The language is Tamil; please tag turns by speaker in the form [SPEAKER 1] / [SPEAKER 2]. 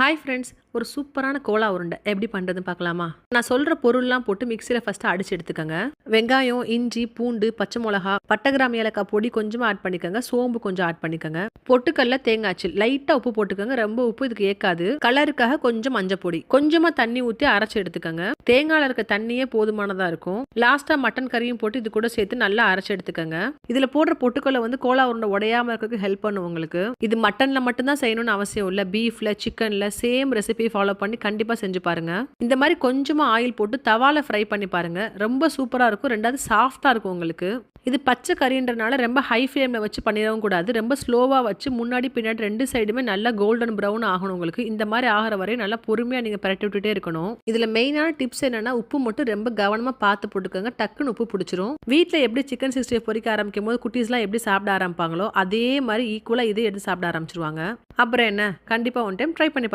[SPEAKER 1] ஹாய் ஃப்ரெண்ட்ஸ், ஒரு சூப்பரான கோலா உருண்டை எப்படி பண்ணுறதுன்னு பார்க்கலாமா? நான் சொல்கிற பொருள்லாம் போட்டு மிக்சியில் ஃபஸ்ட்டு அடிச்சு எடுத்துக்கோங்க. வெங்காயம், இஞ்சி, பூண்டு, பச்சை மிளகா, பட்டை கிராம்பு, ஏலக்காய் பொடி கொஞ்சமாக ஆட் பண்ணிக்கோங்க. சோம்பு கொஞ்சம் ஆட் பண்ணிக்கோங்க. பொட்டுக்கல்ல, தேங்காய்ச்சில் லைட்டாக உப்பு போட்டுக்கோங்க. ரொம்ப உப்பு இதுக்கு ஏற்காது. கலருக்காக கொஞ்சம் மஞ்சள் பொடி, கொஞ்சமாக தண்ணி ஊற்றி அரைச்சி எடுத்துக்கோங்க. தேங்காயில் இருக்க தண்ணியே போதுமானதாக இருக்கும். லாஸ்ட்டாக மட்டன் கறியும் போட்டு இது கூட சேர்த்து நல்லா அரைச்சி எடுத்துக்கோங்க. இதில் போடுற பொட்டுக்கல்ல வந்து கோலா உருண்டை உடையாமல் இருக்கிறதுக்கு ஹெல்ப் பண்ணும் உங்களுக்கு. இது மட்டனில் மட்டும்தான் செய்யணும்னு அவசியம் இல்லை. பீஃபில், சிக்கனில் சேம் ரெசிபி ஃபாலோ பண்ணி கண்டிப்பா செஞ்சு பாருங்க. இந்த மாதிரி கொஞ்சமா ஆயில் போட்டு தவால ஃப்ரை பண்ணி பாருங்க. ரொம்ப சூப்பரா இருக்கும். ரெண்டாவது சாஃப்டா இருக்கும் உங்களுக்கு. இது பச்சை கறின்றனால ரொம்ப ஹை ஃப்ளேம்ல வச்சு பண்ணிடவும் கூடாது. ரொம்ப ஸ்லோவா வச்சு முன்னாடி பின்னாடி ரெண்டு சைடுமே நல்லா கோல்டன் ப்ரௌன் ஆகணும் உங்களுக்கு. இந்த மாதிரி ஆகிற வரையும் நல்லா பொறுமையா நீங்க பரட்டி விட்டுட்டே இருக்கணும். இதுல மெயினான டிப்ஸ் என்னன்னா, உப்பு மட்டும் ரொம்ப கவனமா பார்த்து போட்டுக்கோங்க. டக்குன்னு உப்பு பிடிச்சிரும். வீட்டில் எப்படி சிக்கன் 60 பொரிக்க ஆரம்பிக்கும் போது குட்டீஸ்லாம் எப்படி சாப்பிட ஆரம்பிப்பாங்களோ அதே மாதிரி ஈக்குவலா இதே எடுத்து சாப்பிட ஆரம்பிச்சிருவாங்க. அப்புறம் என்ன, கண்டிப்பா ஒன் டைம் ட்ரை பண்ணி